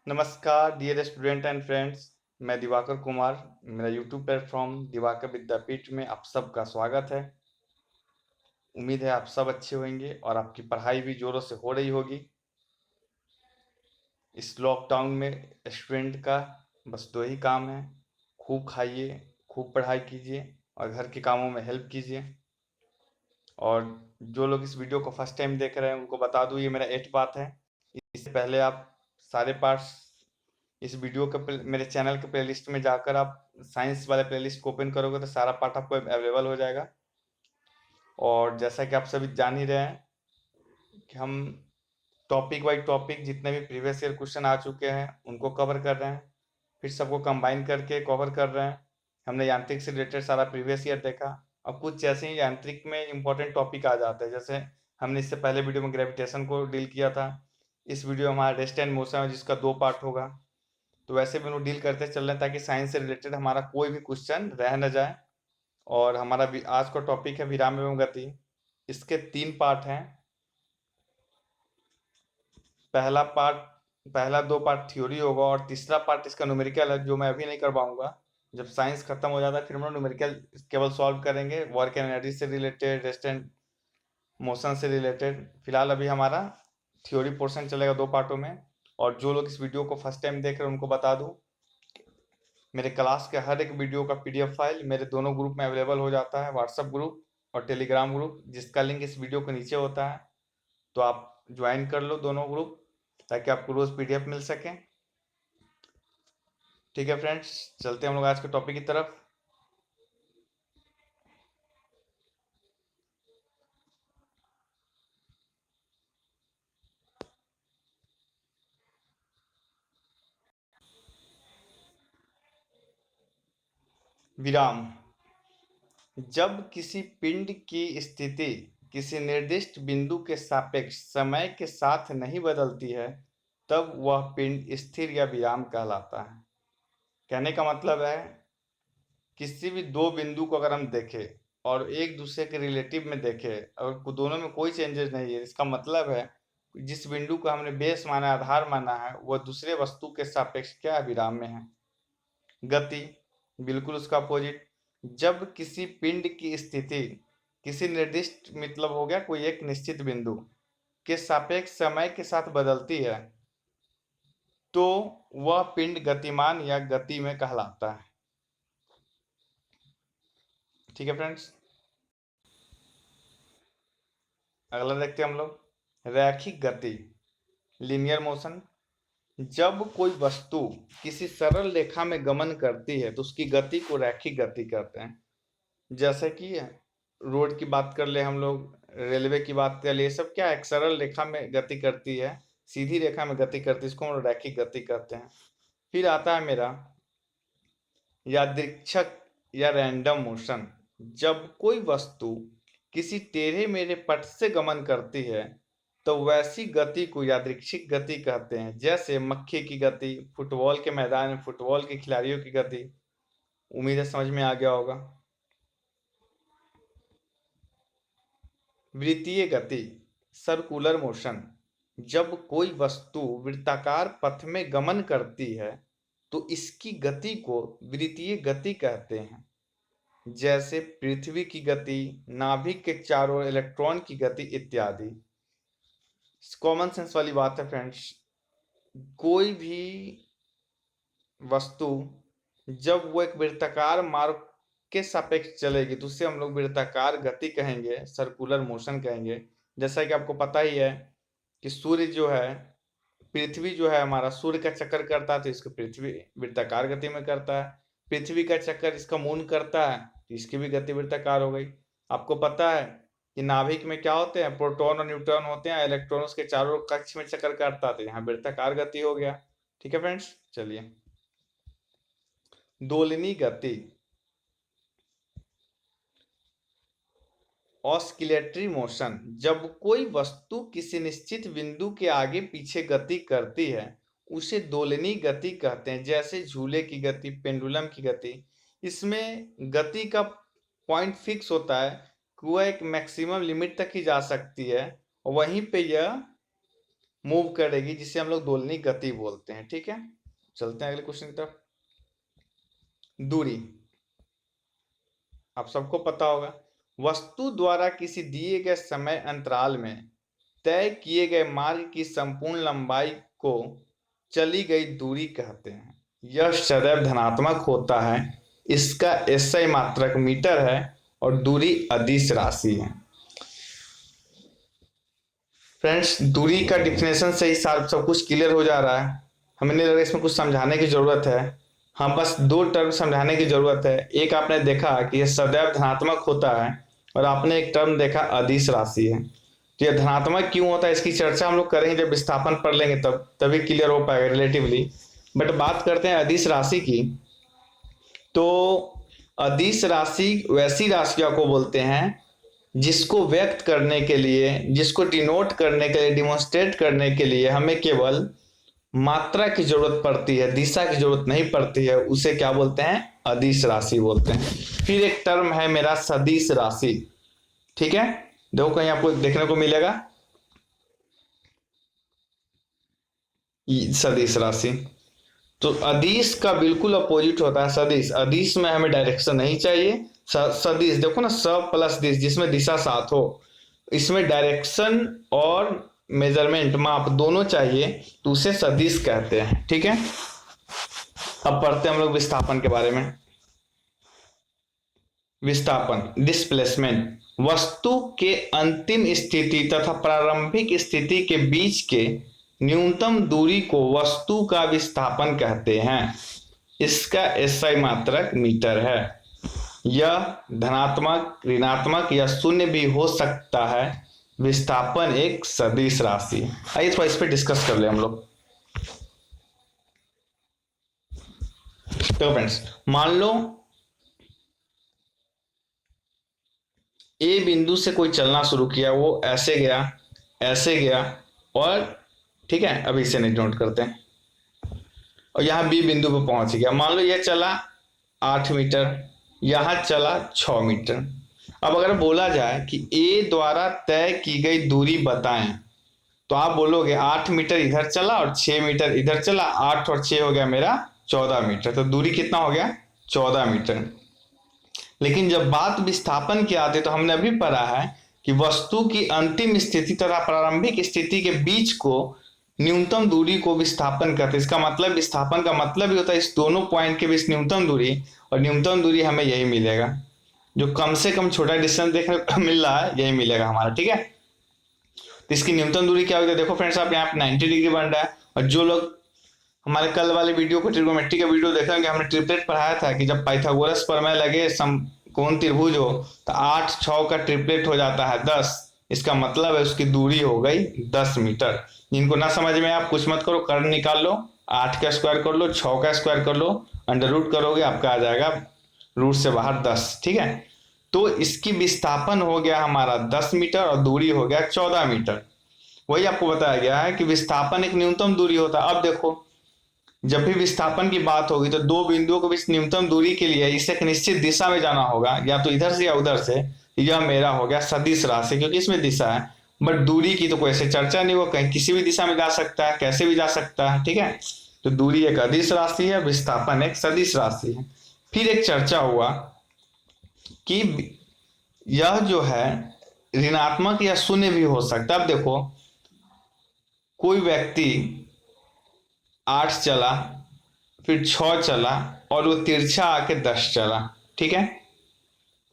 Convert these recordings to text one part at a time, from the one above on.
नमस्कार dear student and friends. मैं दिवाकर कुमार, मेरा यूट्यूब प्लेटफॉर्म दिवाकर विद्यापीठ में आप सबका स्वागत है। उम्मीद है आप सब अच्छे होंगे और आपकी पढ़ाई भी जोरों से हो रही होगी। इस लॉकडाउन में स्टूडेंट का बस दो ही काम है, खूब खाइए, खूब पढ़ाई कीजिए और घर के कामों में हेल्प कीजिए। और जो लोग इस वीडियो को फर्स्ट टाइम देख रहे हैं उनको बता दूँ, ये मेरा 8 पार्ट है। इससे पहले आप सारे पार्ट्स इस वीडियो के मेरे चैनल के प्लेलिस्ट में जाकर आप साइंस वाले प्लेलिस्ट को ओपन करोगे तो सारा पार्ट आपको अवेलेबल हो जाएगा। और जैसा कि आप सभी जान ही रहे हैं कि हम टॉपिक बाई टॉपिक जितने भी प्रीवियस ईयर क्वेश्चन आ चुके हैं उनको कवर कर रहे हैं, फिर सबको कंबाइन करके कवर कर रहे हैं। हमने यांत्रिक से रिलेटेड सारा प्रीवियस ईयर देखा। अब कुछ जैसे ही यांत्रिक में इंपॉर्टेंट टॉपिक आ जाते हैं, जैसे हमने इससे पहले वीडियो में ग्रेविटेशन को डील किया था। इस वीडियो में हमारा रेस्ट एंड मोशन है जिसका 2 पार्ट होगा। तो वैसे भी हम लोग डील करते चल रहे हैं ताकि साइंस से रिलेटेड हमारा कोई भी क्वेश्चन रह न जाए। और हमारा आज का टॉपिक है विराम एवं गति। इसके 3 पार्ट हैं। पहला पार्ट, पहला 2 पार्ट थ्योरी होगा और तीसरा पार्ट इसका न्यूमेरिकल है जो मैं अभी नहीं कर पाऊंगा। जब साइंस खत्म हो जाता है फिर हम लोग न्यूमेरिकल केवल सॉल्व करेंगे, वर्क एंड एनर्जी से रिलेटेड, रेस्ट एंड मोशन से रिलेटेड। फिलहाल अभी हमारा थ्योरी पोर्शन चलेगा 2 पार्टों में। और जो लोग इस वीडियो को फर्स्ट टाइम देख रहे हैं उनको बता दूं, मेरे क्लास के हर एक वीडियो का पीडीएफ फाइल मेरे दोनों ग्रुप में अवेलेबल हो जाता है, व्हाट्सएप ग्रुप और टेलीग्राम ग्रुप, जिसका लिंक इस वीडियो के नीचे होता है। तो आप ज्वाइन कर लो दोनों ग्रुप ताकि आपको रोज पीडीएफ मिल सके। ठीक है फ्रेंड्स, चलते हैं हम लोग आज के टॉपिक की तरफ। विराम। जब किसी पिंड की स्थिति किसी निर्दिष्ट बिंदु के सापेक्ष समय के साथ नहीं बदलती है तब वह पिंड स्थिर या विराम कहलाता है। कहने का मतलब है, किसी भी दो बिंदु को अगर हम देखें और एक दूसरे के रिलेटिव में देखें, अगर दोनों में कोई चेंजेस नहीं है, इसका मतलब है जिस बिंदु को हमने बेस माना, आधार माना है, वह दूसरे वस्तु के सापेक्ष क्या है, विराम में है। गति, बिल्कुल उसका अपोजिट। जब किसी पिंड की स्थिति किसी निर्दिष्ट, मतलब हो गया कोई एक निश्चित बिंदु के सापेक्ष समय के साथ बदलती है तो वह पिंड गतिमान या गति में कहलाता है। ठीक है फ्रेंड्स, अगला देखते हैं हम लोग। रैखिक गति, लीनियर मोशन। जब कोई वस्तु किसी सरल रेखा में गमन करती है तो उसकी गति को रैखिक गति कहते हैं। जैसे कि रोड की बात कर ले हम लोग, रेलवे की बात कर ले, ये सब क्या है, एक सरल रेखा में गति करती है, सीधी रेखा में गति करती है, इसको हम लोग रैखिक गति कहते हैं। फिर आता है मेरा यादृच्छिक या रैंडम मोशन। जब कोई वस्तु किसी टेढ़े मेढ़े पथ से गमन करती है तो वैसी गति को यादृच्छिक गति कहते हैं। जैसे मक्खी की गति, फुटबॉल के मैदान में फुटबॉल के खिलाड़ियों की गति। उम्मीद है समझ में आ गया होगा। वृत्तीय गति, सर्कुलर मोशन। जब कोई वस्तु वृत्ताकार पथ में गमन करती है तो इसकी गति को वृत्तीय गति कहते हैं। जैसे पृथ्वी की गति, नाभिक के चारों ओर इलेक्ट्रॉन की गति इत्यादि। कॉमन सेंस वाली बात है फ्रेंड्स। कोई भी वस्तु जब वो एक वृत्ताकार मार्ग के सापेक्ष चलेगी तो उसे हम लोग वृत्ताकार गति कहेंगे, सर्कुलर मोशन कहेंगे। जैसा कि आपको पता ही है कि सूर्य जो है, पृथ्वी जो है हमारा, सूर्य का चक्कर करता है तो इसको पृथ्वी वृत्ताकार गति में करता है। पृथ्वी का चक्कर इसका मून करता है तो इसकी भी गति वृत्ताकार हो गई। आपको पता है कि नाभिक में क्या होते हैं, प्रोटॉन और न्यूट्रॉन होते हैं, इलेक्ट्रॉन उसके चारों कक्ष में चक्कर काटता है, यहाँ वृत्ताकार गति हो गया। ठीक है फ्रेंड्स, चलिए। दोलनी गति, ऑस्किलेटरी मोशन। जब कोई वस्तु किसी निश्चित बिंदु के आगे पीछे गति करती है उसे दोलनी गति कहते हैं। जैसे झूले की गति, पेंडुलम की गति। इसमें गति का पॉइंट फिक्स होता है कि वह एक मैक्सिमम लिमिट तक ही जा सकती है, वहीं पे यह मूव करेगी, जिसे हम लोग दोलनी गति बोलते हैं। ठीक है, चलते हैं अगले क्वेश्चन की तरफ। दूरी आप सबको पता होगा, वस्तु द्वारा किसी दिए गए समय अंतराल में तय किए गए मार्ग की संपूर्ण लंबाई को चली गई दूरी कहते हैं। यह सदैव धनात्मक होता है। इसका एसआई मात्रक मीटर है और दूरी अदिश राशि है। फ्रेंड्स, दूरी का डिफिनेशन से ही सब कुछ क्लियर हो जा रहा है। हमें नहीं लग रहा इसमें कुछ समझाने की जरूरत है। हाँ, बस दो टर्म समझाने की जरूरत है। एक आपने देखा कि यह सदैव धनात्मक होता है, और आपने एक टर्म देखा अदिश राशि है। तो यह धनात्मक क्यों होता है इसकी चर्चा हम लोग करेंगे जब विस्थापन पढ़ लेंगे, तभी क्लियर हो पाएगा रिलेटिवली। बट बात करते हैं अदिश राशि की। तो अदिश राशि वैसी राशियों को बोलते हैं जिसको व्यक्त करने के लिए, जिसको डिनोट करने के लिए, डिमोन्स्ट्रेट करने के लिए हमें केवल मात्रा की जरूरत पड़ती है, दिशा की जरूरत नहीं पड़ती है। उसे क्या बोलते हैं? अदिश राशि बोलते हैं। फिर एक टर्म है मेरा सदिश राशि। ठीक है, देखो कहीं आपको देखने को मिलेगा सदिश राशि। तो अदिश का बिल्कुल अपोजिट होता है सदिश। अदिश में हमें डायरेक्शन नहीं चाहिए। सदिश देखो ना, स प्लस दिश, जिसमें दिशा साथ हो। इसमें डायरेक्शन और मेजरमेंट, माप दोनों चाहिए, तो उसे सदिश कहते हैं। ठीक है, अब पढ़ते हैं हम लोग विस्थापन के बारे में। विस्थापन डिस्प्लेसमेंट वस्तु के अंतिम स्थिति तथा प्रारंभिक स्थिति के बीच के न्यूनतम दूरी को वस्तु का विस्थापन कहते हैं। इसका एसआई मात्रक मीटर है। यह धनात्मक, ऋणात्मक या शून्य भी हो सकता है। विस्थापन एक सदिश राशि। आइए थोड़ा इस पर डिस्कस कर ले हम लोग। तो फ्रेंड्स, मान लो ए बिंदु से कोई चलना शुरू किया, वो ऐसे गया, ऐसे गया, और ठीक है, अभी इसे नहीं नोट करते हैं, और यहां बी बिंदु पर पहुंच गया। मान लो ये चला 8 मीटर, यहां चला 6 मीटर। अब अगर बोला जाए कि ए द्वारा तय की गई दूरी बताएं, तो आप बोलोगे 8 मीटर इधर चला और 6 मीटर इधर चला, 8 और 6 हो गया मेरा 14 मीटर। तो दूरी कितना हो गया? 14 मीटर। लेकिन जब बात विस्थापन की आती है, तो हमने अभी पढ़ा है कि वस्तु की अंतिम स्थिति तथा प्रारंभिक स्थिति के बीच को न्यूनतम दूरी को विस्थापन कहते हैं। इसका मतलब, विस्थापन का मतलब ही होता है इस दोनों पॉइंट के बीच न्यूनतम दूरी, और न्यूनतम दूरी हमें यही मिलेगा, जो कम से कम छोटा डिस्टेंस देखने को मिल रहा है, यही मिलेगा हमारा। ठीक है, तो इसकी न्यूनतम दूरी क्या होगी? देखो फ्रेंड्स, आप यहाँ पे 90 डिग्री बन रहा है, और जो लोग हमारे कल वाले वीडियो को, ट्रिग्नोमेट्री का वीडियो देखेंगे, हमने ट्रिपलेट पढ़ाया था कि जब पाइथागोरस प्रमेय लगे समकोण त्रिभुज हो, तो 8 6 का ट्रिपलेट हो जाता है 10। इसका मतलब है उसकी दूरी हो गई 10 मीटर। जिनको ना समझ में आप कुछ मत करो, कर्ण निकाल लो, 8 का स्क्वायर कर लो, 6 का स्क्वायर कर लो, अंडर रूट करोगे, आपका आ जाएगा रूट से बाहर 10। ठीक है, तो इसकी विस्थापन हो गया हमारा 10 मीटर और दूरी हो गया 14 मीटर। वही आपको बताया गया है कि विस्थापन एक न्यूनतम दूरी होता है। अब देखो, जब भी विस्थापन की बात होगी, तो दो बिंदुओं के बीच न्यूनतम दूरी के लिए इसे एक निश्चित दिशा में जाना होगा, या तो इधर से या उधर से। यह मेरा हो गया सदिश राशि, क्योंकि इसमें दिशा है। बट दूरी की तो कोई ऐसे चर्चा नहीं, वो कहीं किसी भी दिशा में जा सकता है, कैसे भी जा सकता है। ठीक है, तो दूरी एक अदिश राशि है, विस्थापन एक सदिश राशि है। फिर एक चर्चा हुआ कि यह जो है ऋणात्मक या शून्य भी हो सकता है। अब देखो, कोई व्यक्ति 8 चला, फिर 6 चला, और वो तिरछा आके 10 चला। ठीक है,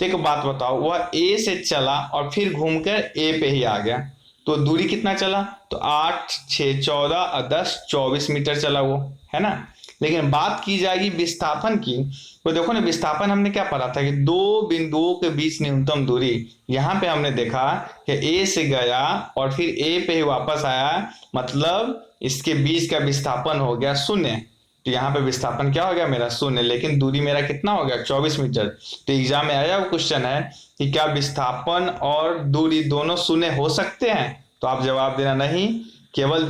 तो एक बात बताओ, वह ए से चला और फिर घूमकर ए पे ही आ गया, तो दूरी कितना चला? तो 8 6 14 और 10 24 मीटर चला वो, है ना। लेकिन बात की जाएगी विस्थापन की, तो देखो ना, विस्थापन हमने क्या पढ़ा था कि दो बिंदुओं के बीच न्यूनतम दूरी। यहां पे हमने देखा कि ए से गया और फिर ए पे ही वापस आया, मतलब इसके बीच का विस्थापन हो गया 0। तो यहाँ पे विस्थापन क्या हो गया मेरा? 0। लेकिन दूरी मेरा कितना हो गया? 24 मीटर। तो एग्जाम में आया वो क्वेश्चन है कि क्या विस्थापन और दूरी दोनों 0 हो सकते हैं? तो आप जवाब देना नहीं, केवल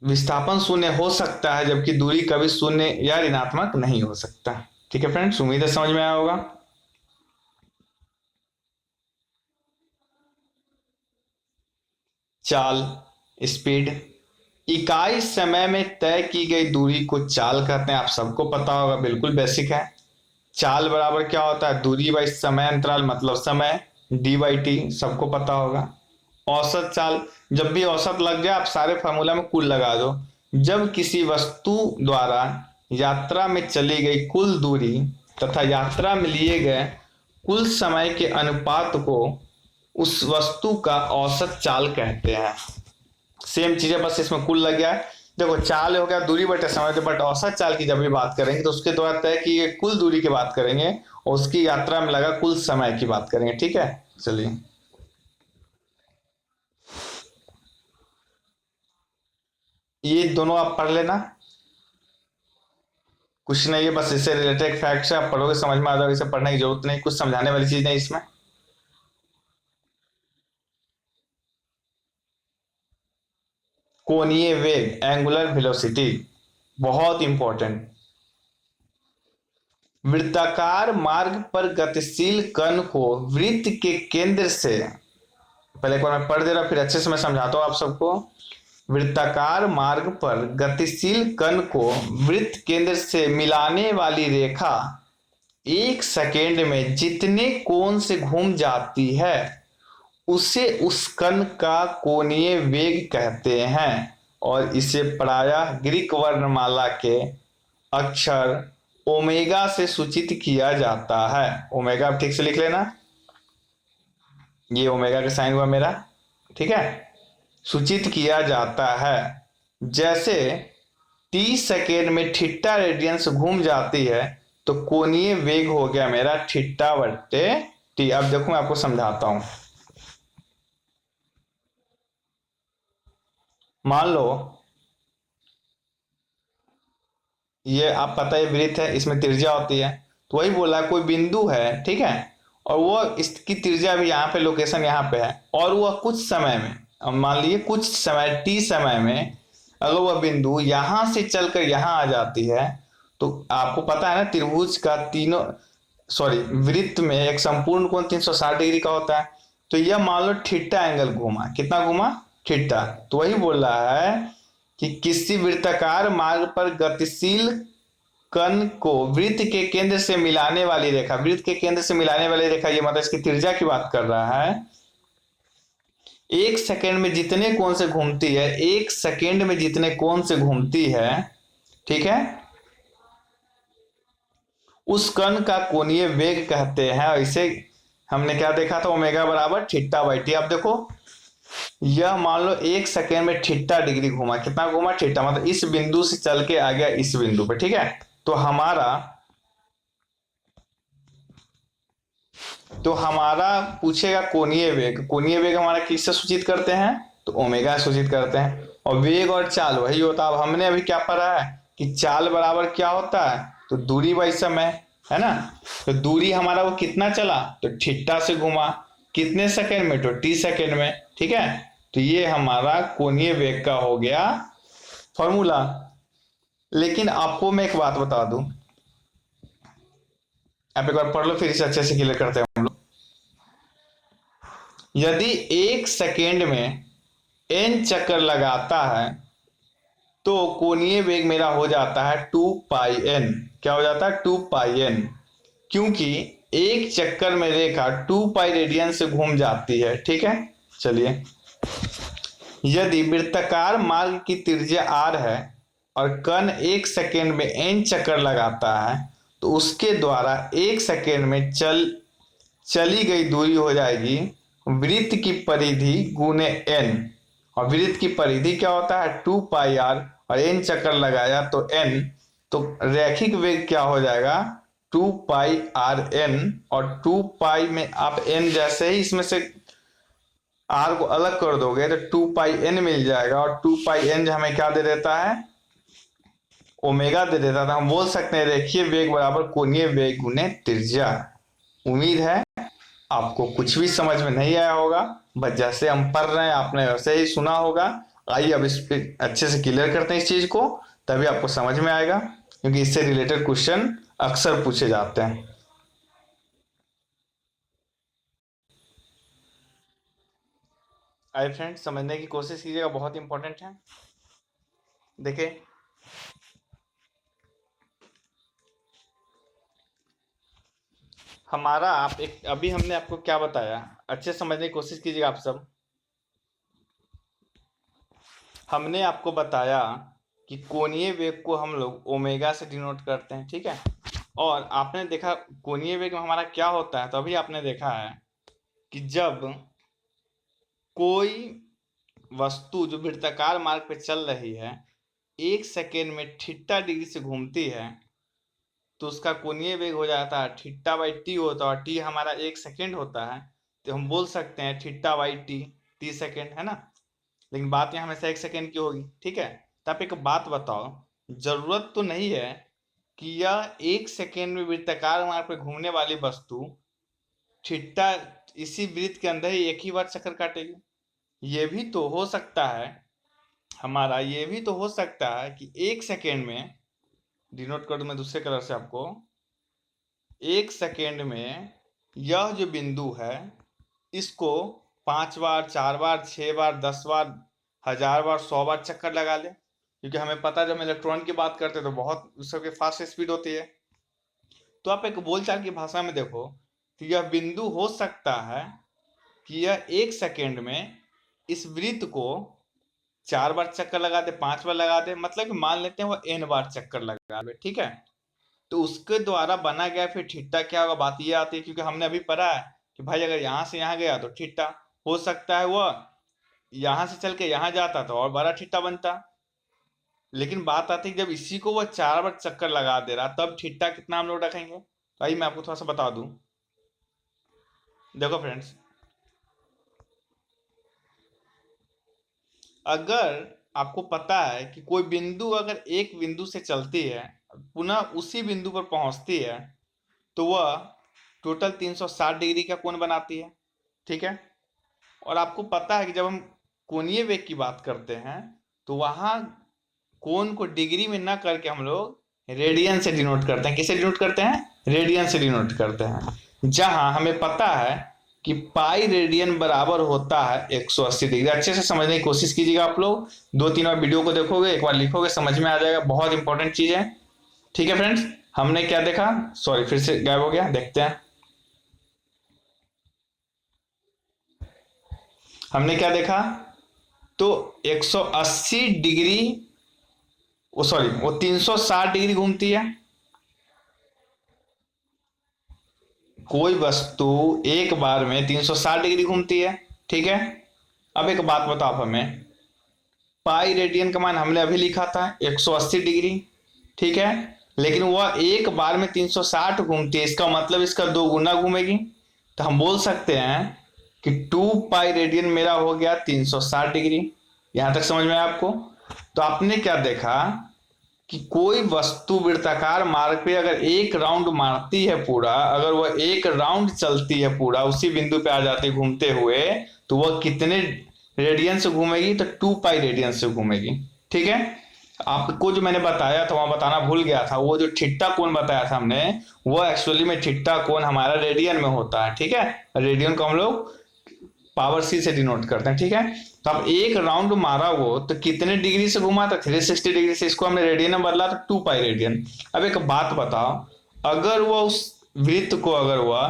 विस्थापन 0 हो सकता है, जबकि दूरी कभी 0 या ऋणात्मक नहीं हो सकता। ठीक है फ्रेंड्स, उम्मीद है समझ में आया होगा। चाल स्पीड। इकाई समय में तय की गई दूरी को चाल कहते हैं, आप सबको पता होगा, बिल्कुल बेसिक है। चाल बराबर क्या होता है, दूरी बाई समय अंतराल मतलब समय, डी बाई टी, सबको पता होगा। औसत चाल, जब भी औसत लग जाए आप सारे फार्मूला में कुल लगा दो। जब किसी वस्तु द्वारा यात्रा में चली गई कुल दूरी तथा यात्रा में लिए गए कुल समय के अनुपात को उस वस्तु का औसत चाल कहते हैं। सेम चीज है, बस इसमें कुल लग गया है। देखो चाल हो गया दूरी बटे समय, तो बट औसत चाल की जब भी बात करेंगे तो उसके द्वारा तय की गई कुल दूरी की बात करेंगे और उसकी यात्रा में लगा कुल समय की बात करेंगे। ठीक है, चलिए। ये दोनों आप पढ़ लेना, कुछ नहीं है, बस इससे रिलेटेड फैक्ट्स है, आप पढ़ोगे समझ में आ जाएगा, इसे पढ़ने की जरूरत नहीं, कुछ समझाने वाली चीज नहीं इसमें। कोणीय वेग, एंगुलर वेलोसिटी, बहुत इंपॉर्टेंट। वृत्ताकार मार्ग पर गतिशील कण को वृत्त के केंद्र से, पहले एक बार मैं पढ़ दे रहा फिर अच्छे से मैं समझाता हूं आप सबको। वृत्ताकार मार्ग पर गतिशील कण को वृत्त केंद्र से मिलाने वाली रेखा एक सेकेंड में जितने कोण से घूम जाती है उसे उस कण का कोणीय वेग कहते हैं और इसे प्रायः ग्रीक वर्णमाला के अक्षर ओमेगा से सूचित किया जाता है। ओमेगा आप ठीक से लिख लेना, ये ओमेगा का साइन हुआ मेरा, ठीक है। सूचित किया जाता है, जैसे 30 सेकेंड में थीटा रेडियंस घूम जाती है तो कोणीय वेग हो गया मेरा थीटा बट्टे टी। अब देखो मैं आपको समझाता हूं। मान लो ये आप पता है वृत्त है, इसमें त्रिज्या होती है, तो वही बोला कोई बिंदु है, ठीक है, और वो इसकी त्रिज्या भी यहाँ पे लोकेशन यहाँ पे है और वह कुछ समय में, अब मान लीजिए कुछ समय टी समय में अगर वह बिंदु यहाँ से चलकर यहाँ आ जाती है तो आपको पता है ना त्रिभुज का तीनों, सॉरी वृत्त में एक संपूर्ण कोण 360 डिग्री का होता है। तो यह मान लो थीटा एंगल घूमा, कितना घूमा, थीटा। तो वही बोल रहा है कि किसी वृत्ताकार मार्ग पर गतिशील कण को वृत्त के केंद्र से मिलाने वाली रेखा, वृत्त के केंद्र से मिलाने वाली रेखा, ये मतलब इसकी त्रिज्या की बात कर रहा है, एक सेकेंड में जितने कोण से घूमती है, एक सेकेंड में जितने कोण से घूमती है, ठीक है, उस कण का कोणीय वेग कहते हैं। और इसे हमने क्या देखा था, ओमेगा बराबर थीटा बाई टी। अब देखो यह मान लो एक सेकेंड में थीटा डिग्री घूमा, कितना घूमा, थीटा, मतलब इस बिंदु से चल के आ गया इस बिंदु पर, ठीक है। तो हमारा पूछेगा कोणीय वेग, कोणीय वेग हमारा किससे सूचित करते हैं, तो ओमेगा सूचित करते हैं। और वेग और चाल वही होता है। अब हमने अभी क्या पढ़ा है कि चाल बराबर क्या होता है, तो दूरी बाई समय, है ना। तो दूरी हमारा वो कितना चला, तो थीटा से घुमा, कितने सेकंड में, तो टी सेकंड में, ठीक है। तो ये हमारा कोणीय वेग का हो गया फॉर्मूला। लेकिन आपको मैं एक बात बता दूं, आप एक बार पढ़ लो फिर इसे अच्छे से क्लियर करते हैं हम लोग। यदि एक सेकेंड में एन चक्कर लगाता है तो कोणीय वेग मेरा हो जाता है 2 पाई एन। क्या हो जाता है, 2 पाई एन, क्योंकि एक चक्कर में रेखा 2 पाई रेडियन से घूम जाती है, ठीक है। चलिए, यदि वृत्ताकार मार्ग की त्रिज्या r है और कण एक सेकेंड में n चक्कर लगाता है तो उसके द्वारा एक सेकेंड में चली गई दूरी हो जाएगी वृत्त की परिधि गुने n। और वृत्त की परिधि क्या होता है, 2 पाई r, और n चक्कर लगाया तो n, तो रैखिक वेग क्या हो जाएगा, 2 पाई r n। और 2 पाई में आप n जैसे ही इसमें से r को अलग कर दोगे तो 2 पाई n मिल जाएगा, और 2 पाई n हमें क्या दे देता है, ओमेगा दे देता था। हम बोल सकते हैं रेखीय वेग बराबर कोणीय वेग गुने त्रिज्या। उम्मीद है आपको कुछ भी समझ में नहीं आया होगा, बस जैसे हम पढ़ रहे हैं आपने वैसे ही सुना होगा। आइए अब इस पे अच्छे से क्लियर करते हैं इस चीज को, तभी आपको समझ में आएगा, क्योंकि इससे रिलेटेड क्वेश्चन अक्सर पूछे जाते हैं। आइए फ्रेंड्स, समझने की कोशिश कीजिएगा, बहुत इंपॉर्टेंट है। देखिए, हमारा आप एक अभी हमने आपको क्या बताया, अच्छे से समझने की कोशिश कीजिएगा आप सब। हमने आपको बताया कि कोणीय वेग को हम लोग ओमेगा से डिनोट करते हैं, ठीक है। और आपने देखा कोणीय वेग में हमारा क्या होता है, तो अभी आपने देखा है कि जब कोई वस्तु जो वृत्ताकार मार्ग पे चल रही है 1 सेकेंड में थीटा डिग्री से घूमती है, तो उसका कोणीय वेग हो जाता है थीटा बाई टी होता है, और टी हमारा 1 सेकेंड होता है, तो हम बोल सकते हैं theta by T, T second, है ना। लेकिन बात यहाँ हमेशा 1 सेकेंड की होगी, ठीक है। तो आप एक बात बताओ, जरूरत तो नहीं है कि यह 1 सेकेंड में वृत्ताकार मार्ग पे घूमने वाली वस्तु थीटा इसी वृत्त के अंदर ही एक ही बार चक्कर काटेगी। ये भी तो हो सकता है, हमारा ये भी तो हो सकता है कि 1 सेकेंड में, डिनोट कर दूं मैं दूसरे कलर से आपको, 1 सेकेंड में यह जो बिंदु है इसको 5 बार, 4 बार, 6 बार, 10 बार, 1000 बार, 100 बार चक्कर लगा ले, क्योंकि हमें पता है जब हम इलेक्ट्रॉन की बात करते हैं तो बहुत उसकी फास्ट स्पीड होती है। तो आप एक बोलचाल की भाषा में देखो कि यह बिंदु हो सकता है कि यह 1 सेकेंड में इस वृत्त को 4 बार चक्कर लगा दे, 5 बार लगा दे, मतलब कि मान लेते हैं वो n बार चक्कर लगा दे, ठीक है। तो उसके द्वारा बना गया फिर थीटा क्या होगा, बात ये आती है, क्योंकि हमने अभी पढ़ा है कि भाई अगर यहाँ से यहाँ गया तो थीटा हो सकता है वह यहाँ से चल के यहाँ जाता तो और बड़ा थीटा बनता। लेकिन बात आती है जब इसी को वह 4 बार चक्कर लगा दे रहा, तब थीटा कितना हम लोग रखेंगे। तो आइए मैं आपको थोड़ा सा बता दूं। देखो फ्रेंड्स, अगर आपको पता है कि कोई बिंदु अगर एक बिंदु से चलती है पुनः उसी बिंदु पर पहुंचती है, तो वह टोटल 360 डिग्री का कोण बनाती है, ठीक है। और आपको पता है कि जब हम कोणीय वेग की बात करते हैं तो वहां कोण को डिग्री में ना करके हम लोग रेडियन से डिनोट करते हैं। किसे डिनोट करते हैं? रेडियन से डिनोट करते हैं। जहां हमें पता है कि पाई रेडियन बराबर होता है 180 डिग्री। अच्छे से समझने की कोशिश कीजिएगा आप लोग, 2-3 बार वीडियो को देखोगे, एक बार लिखोगे, समझ में आ जाएगा, बहुत इंपॉर्टेंट चीज है, ठीक है फ्रेंड्स। हमने क्या देखा, सॉरी फिर से गायब हो गया, देखते हैं हमने क्या देखा। तो 180 डिग्री, वो सॉरी वो 360 डिग्री घूमती है कोई वस्तु, एक बार में 360 डिग्री घूमती है, ठीक है। अब एक बात बताओ हमें, पाई रेडियन का मान हमने अभी लिखा था 180 डिग्री, ठीक है। लेकिन वह एक बार में 360 घूमती है, इसका मतलब इसका 2 गुना घूमेगी। तो हम बोल सकते हैं कि 2 पाई रेडियन मेरा हो गया 360 डिग्री। यहां तक समझ में आया आपको? तो आपने क्या देखा कि कोई वस्तु वृत्ताकार मार्ग पे अगर एक राउंड मारती है पूरा, अगर वह एक राउंड चलती है पूरा उसी बिंदु पे आ जाती है घूमते हुए, तो वह कितने रेडियन से घूमेगी? तो 2 पाई रेडियन से घूमेगी, ठीक है। आपको जो मैंने बताया था वहां बताना भूल गया था, वो जो थीटा कोण बताया था हमने, वो एक्चुअली में थीटा कोण हमारा रेडियन में होता है, ठीक है। रेडियन को हम लोग पावर सी से डिनोट करते हैं, ठीक है। तो अब एक राउंड मारा वो तो कितने डिग्री से घुमा था? 360 डिग्री से। इसको हमने रेडियन में बदला तो 2 पाई रेडियन। अब एक बात बताओ, अगर वो उस वृत्त को अगर वह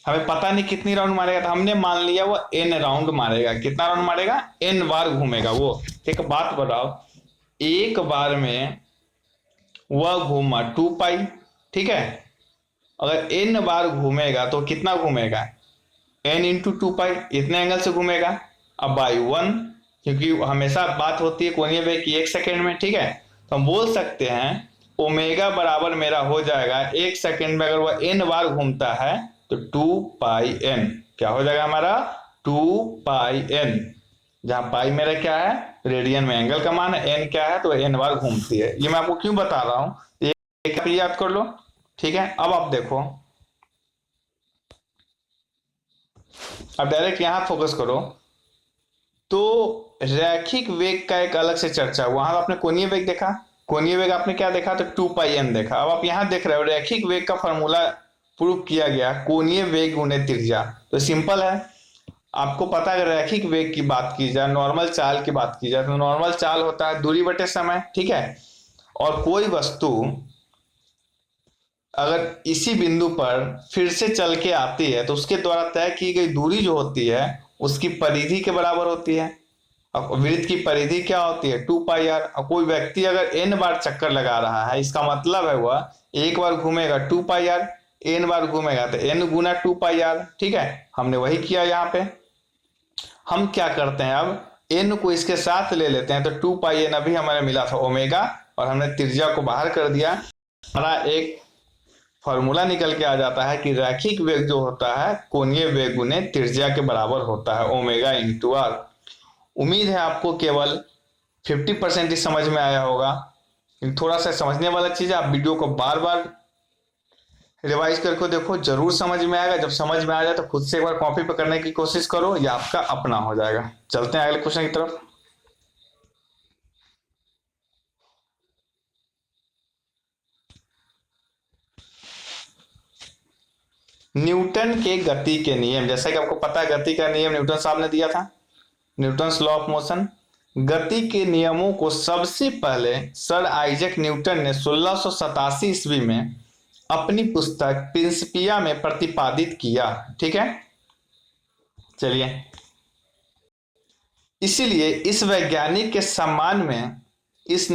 हमें पता नहीं कितनी राउंड मारेगा, तो हमने मान लिया वो n राउंड मारेगा। कितना राउंड मारेगा? n बार घूमेगा वो। एक बात बताओ, एक बार में वह घूमा 2 पाई, ठीक है। अगर n बार घूमेगा तो कितना घूमेगा? n इंटू 2 पाई, इतने एंगल से घूमेगा। अब बाई 1, क्योंकि हमेशा बात होती है कोणीय वेग की 1 सेकेंड में, ठीक है। तो हम बोल सकते हैं ओमेगा बराबर मेरा हो जाएगा 1 सेकेंड में अगर वह n बार घूमता है तो 2 पाई n। क्या हो जाएगा हमारा? 2 पाई n, जहां पाई मेरा क्या है? रेडियन में एंगल का मान है, n क्या है? तो n बार घूमती है। ये मैं आपको क्यों बता रहा हूं, ये याद कर लो, ठीक है। अब आप देखो, अब डायरेक्ट यहां फोकस करो। तो रैखिक वेग का एक अलग से चर्चा, वहां आपने कोणीय वेग देखा, कोणीय वेग आपने क्या देखा? तो 2 पाई n देखा। अब आप यहां देख रहे हो रैखिक वेग का फॉर्मूला प्रूव किया गया, कोणीय वेग गुणे त्रिज्या। तो सिंपल है, आपको पता है, अगर रैखिक वेग की बात की जाए, नॉर्मल चाल की बात की जाए, तो नॉर्मल चाल होता है दूरी बटे समय, ठीक है। और कोई वस्तु अगर इसी बिंदु पर फिर से चल के आती है तो उसके द्वारा तय की गई दूरी जो होती है उसकी परिधि के बराबर होती है। अब वृत्त की परिधि क्या होती है, 2 पाई आर। अब कोई व्यक्ति अगर n बार चक्कर लगा रहा है, इसका मतलब है वह एक बार घूमेगा 2 पाई आर, n बार घूमेगा तो n गुना 2 पाई आर, ठीक है। हमने वही किया यहाँ पे। हम क्या करते हैं, अब n को इसके साथ ले लेते हैं तो 2 पाई n अभी हमारे मिला था ओमेगा, और हमने त्रिज्या को बाहर कर दिया। हमारा एक फॉर्मूला निकल के आ जाता है कि रैखिक वेग जो होता है कोणीय वेग गुने त्रिज्या के बराबर होता है, ओमेगा इंटू आर। उम्मीद है आपको केवल 50% ही समझ में आया होगा। थोड़ा सा समझने वाला चीज है, आप वीडियो को बार बार रिवाइज करके देखो, जरूर समझ में आएगा। जब समझ में आ जाए तो खुद से एक बार कॉपी पे करने की कोशिश करो, ये आपका अपना हो जाएगा। चलते हैं अगले क्वेश्चन की तरफ। न्यूटन के गति के नियम, जैसा कि आपको पता है गति का नियम न्यूटन साहब ने दिया था, न्यूटन्स लॉ ऑफ मोशन। गति के नियमों को सबसे पहले सर आइजैक न्यूटन ने 1687 ईस्वी में अपनी पुस्तक प्रिंसिपिया में प्रतिपादित किया, ठीक है। चलिए, इसीलिए इस वैज्ञानिक के सम्मान में इन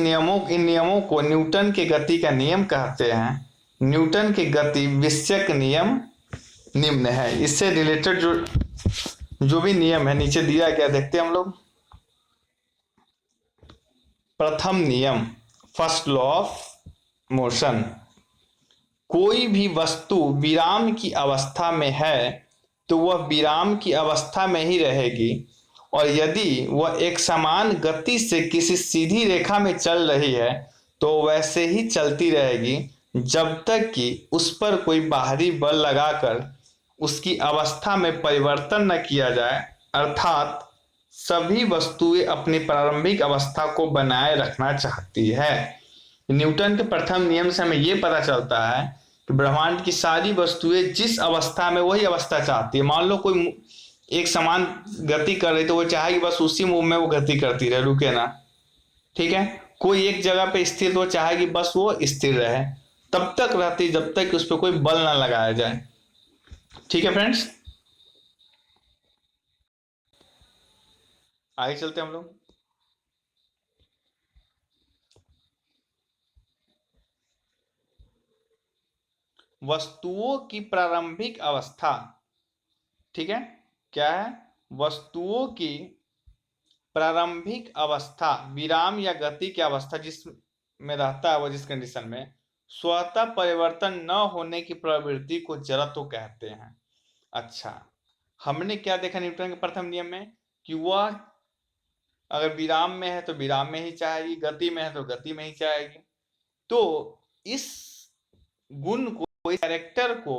नियमों को न्यूटन के गति का नियम कहते हैं। न्यूटन के गति विषयक नियम निम्न है। इससे रिलेटेड जो भी नियम है नीचे दिया गया, देखते हैं हम लोग। प्रथम नियम, फर्स्ट लॉ ऑफ मोशन। कोई भी वस्तु विराम की अवस्था में है तो वह विराम की अवस्था में ही रहेगी, और यदि वह एक समान गति से किसी सीधी रेखा में चल रही है तो वैसे ही चलती रहेगी जब तक कि उस पर कोई बाहरी बल लगाकर उसकी अवस्था में परिवर्तन न किया जाए, अर्थात सभी वस्तुएं अपनी प्रारंभिक अवस्था को बनाए रखना चाहती है। न्यूटन के प्रथम नियम से हमें यह पता चलता है कि ब्रह्मांड की सारी वस्तुएं जिस अवस्था में वही अवस्था चाहती है। मान लो कोई एक समान गति कर रही तो वो चाहेगी बस उसी मूव में वो गति करती रहे, रुके ना, ठीक है। कोई एक जगह पे स्थिर वो चाहेगी बस वो स्थिर रहे, तब तक रहती जब तक उस पर कोई बल ना लगाया जाए, ठीक है फ्रेंड्स। आगे चलते हम लोग। वस्तुओं की प्रारंभिक अवस्था, ठीक है, क्या है, वस्तुओं की प्रारंभिक अवस्था विराम या गति की अवस्था जिसमें रहता है, वो जिस कंडीशन में स्वतः परिवर्तन न होने की प्रवृत्ति को जड़त्व कहते हैं। अच्छा, हमने क्या देखा न्यूटन के प्रथम नियम में कि वह अगर विराम में है तो विराम में ही चाहेगी, गति में है तो गति में ही चाहेगी। तो इस गुण को, इस कैरेक्टर को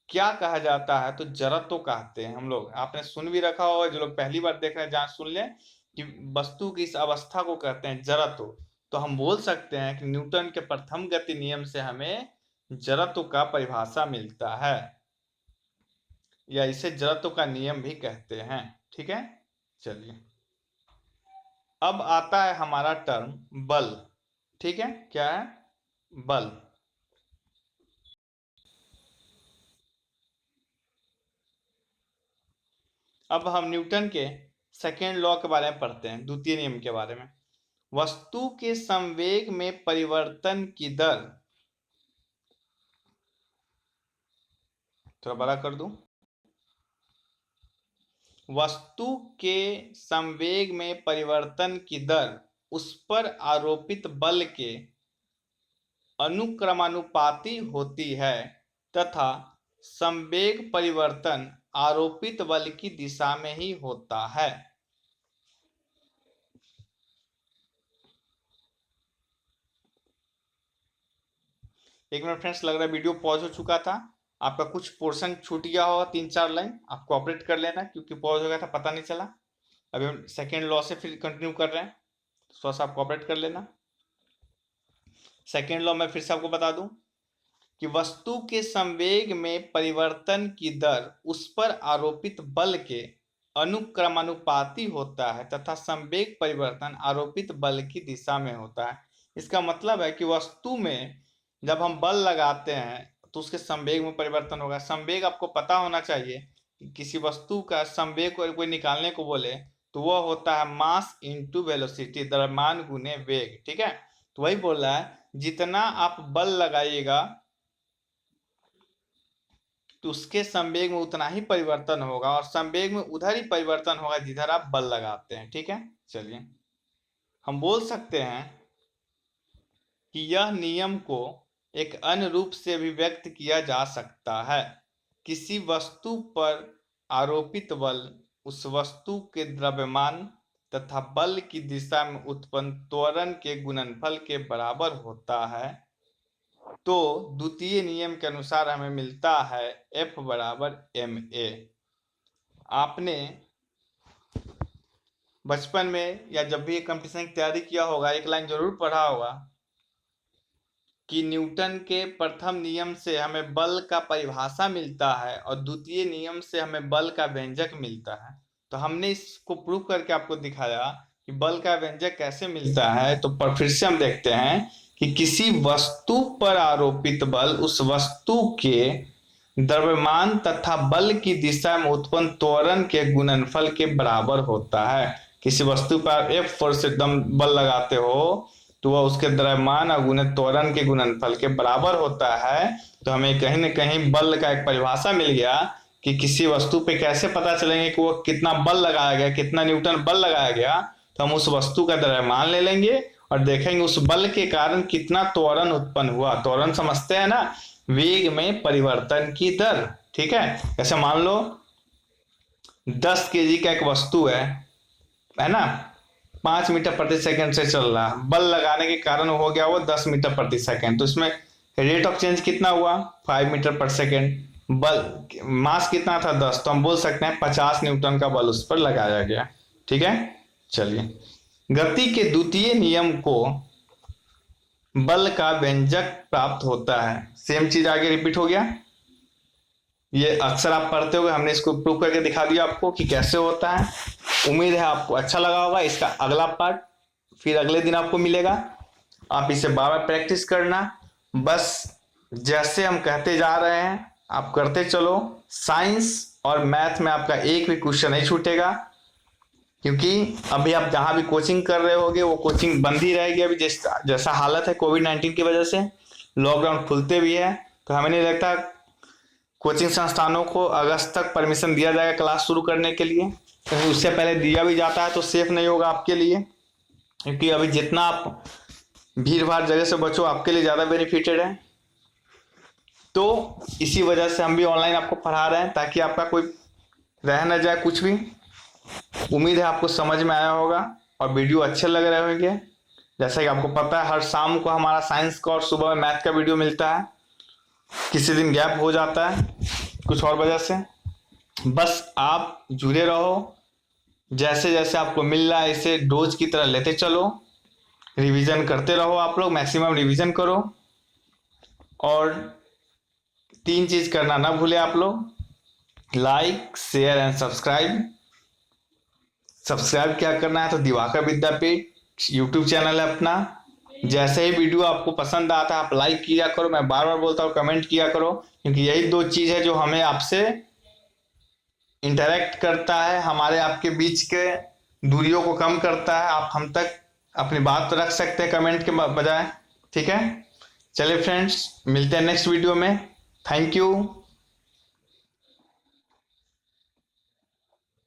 क्या कहा जाता है, तो जड़त्व कहते हैं हम लोग। आपने सुन भी रखा होगा, जो लोग पहली बार देख रहे हैं जहां सुन लें कि वस्तु की इस अवस्था को कहते हैं जड़त्व। तो हम बोल सकते हैं कि न्यूटन के प्रथम गति नियम से हमें जड़त्व का परिभाषा मिलता है, या इसे जड़त्व का नियम भी कहते हैं, ठीक है। चलिए, अब आता है हमारा टर्म बल, ठीक है। क्या है, बल। अब हम न्यूटन के सेकेंड लॉ के बारे में पढ़ते हैं, द्वितीय नियम के बारे में। वस्तु के संवेग में परिवर्तन की दर, थोड़ा बड़ा कर दूं, वस्तु के संवेग में परिवर्तन की दर उस पर आरोपित बल के अनुक्रमानुपाती होती है, तथा संवेग परिवर्तन आरोपित बल की दिशा में ही होता है। एक मिनट फ्रेंड्स, लग रहा है वीडियो पॉज हो चुका था, आपका कुछ पोर्शन छूट गया होगा, 3-4 लाइन आप कोऑपरेट कर लेना, क्योंकि पॉज हो गया था पता नहीं चला। अभी हम सेकेंड लॉ से फिर कंटिन्यू कर रहे हैं, थोड़ा सा आप कोऑपरेट कर लेना। सेकेंड लॉ मैं फिर से आपको बता दूं कि वस्तु के संवेग में परिवर्तन की दर उस पर आरोपित बल के अनुक्रमानुपाती होता है तथा संवेग परिवर्तन आरोपित बल की दिशा में होता है। इसका मतलब है कि वस्तु में जब हम बल लगाते हैं तो उसके संवेग में परिवर्तन होगा। संवेग आपको पता होना चाहिए कि किसी वस्तु का संवेग को कोई निकालने को बोले तो वह होता है मास इंटू वेलोसिटी, द्रव्यमान गुने वेग। ठीक है, तो वही बोल रहा है जितना आप बल लगाइएगा तो उसके संवेग में उतना ही परिवर्तन होगा और संवेग में उधर ही परिवर्तन होगा जिधर आप बल लगाते हैं। ठीक है, चलिए हम बोल सकते हैं कि यह नियम को एक अन्य रूप से अभिव्यक्त किया जा सकता है। किसी वस्तु पर आरोपित बल उस वस्तु के द्रव्यमान तथा बल की दिशा में उत्पन्न त्वरण के गुणनफल के बराबर होता है। तो द्वितीय नियम के अनुसार हमें मिलता है F बराबर ma। आपने बचपन में या जब भी कंपटीशन की तैयारी किया होगा एक लाइन जरूर पढ़ा होगा कि न्यूटन के प्रथम नियम से हमें बल का परिभाषा मिलता है और द्वितीय नियम से हमें बल का व्यंजक मिलता है। तो हमने इसको प्रूव करके आपको दिखाया कि बल का व्यंजक कैसे मिलता है। तो पर फिर से हम देखते हैं कि किसी वस्तु पर आरोपित बल उस वस्तु के द्रव्यमान तथा बल की दिशा में उत्पन्न त्वरण के गुणनफल के बराबर होता है। किसी वस्तु पर F फोर्स एकदम बल लगाते हो तो वह उसके द्रव्यमान और गुने त्वरण के गुणनफल के बराबर होता है। तो हमें कहीं ना कहीं बल का एक परिभाषा मिल गया कि किसी वस्तु पे कैसे पता चलेंगे कि वो कितना बल लगाया गया, कितना न्यूटन बल लगाया गया। तो हम उस वस्तु का द्रव्यमान ले लेंगे और देखेंगे उस बल के कारण कितना त्वरण उत्पन्न हुआ। त्वरण समझते हैं ना, वेग में परिवर्तन की दर। ठीक है, जैसे मान लो 10 kg का एक वस्तु है ना, 5 मीटर प्रति सेकंड से चल रहा, बल लगाने के कारण हो गया वो 10 मीटर प्रति सेकंड। तो इसमें रेट ऑफ चेंज कितना हुआ 5 मीटर पर सेकंड। बल मास कितना था 10, तो हम बोल सकते हैं 50 न्यूटन का बल उस पर लगाया गया। ठीक है, चलिए गति के द्वितीय नियम को बल का व्यंजक प्राप्त होता है। सेम चीज आगे रिपीट हो गया, ये अक्सर आप पढ़ते होंगे, हमने इसको प्रूव करके दिखा दिया आपको कि कैसे होता है। उम्मीद है आपको अच्छा लगा होगा। इसका अगला पार्ट फिर अगले दिन आपको मिलेगा। आप इसे बार बार प्रैक्टिस करना, बस जैसे हम कहते जा रहे हैं आप करते चलो। साइंस और मैथ में आपका एक भी क्वेश्चन नहीं छूटेगा, क्योंकि अभी आप जहां भी कोचिंग कर रहे होगे वो कोचिंग बंद ही रहेगी। अभी जैसा हालत है कोविड-19 की वजह से लॉकडाउन खुलते भी है, तो हमें नहीं लगता कोचिंग संस्थानों को अगस्त तक परमिशन दिया जाएगा क्लास शुरू करने के लिए। कहीं उससे पहले दिया भी जाता है तो सेफ नहीं होगा आपके लिए, क्योंकि अभी जितना आप भीड़ भाड़ जगह से बचो आपके लिए ज़्यादा बेनिफिटेड है। तो इसी वजह से हम भी ऑनलाइन आपको पढ़ा रहे हैं ताकि आपका कोई रह न जाए कुछ भी। उम्मीद है आपको समझ में आया होगा और वीडियो अच्छे लग रहे होंगे। जैसा कि आपको पता है हर शाम को हमारा साइंस का और सुबह में मैथ का वीडियो मिलता है। किसी दिन गैप हो जाता है कुछ और वजह से, बस आप जुड़े रहो। जैसे जैसे आपको मिल रहा है इसे डोज की तरह लेते चलो, रिवीजन करते रहो। आप लोग मैक्सिमम रिवीजन करो और 3 चीज करना ना भूले आप लोग, like share and subscribe. Subscribe क्या करना है तो दिवाकर विद्यापीठ यूट्यूब चैनल है अपना। जैसे ही वीडियो आपको पसंद आता है आप लाइक किया करो, मैं बार बार बोलता हूँ कमेंट किया करो, क्योंकि यही 2 चीज है जो हमें आपसे इंटरेक्ट करता है, हमारे आपके बीच के दूरियों को कम करता है। आप हम तक अपनी बात तो रख सकते हैं कमेंट के बजाय। ठीक है, चलिए फ्रेंड्स मिलते हैं नेक्स्ट वीडियो में। Thank you.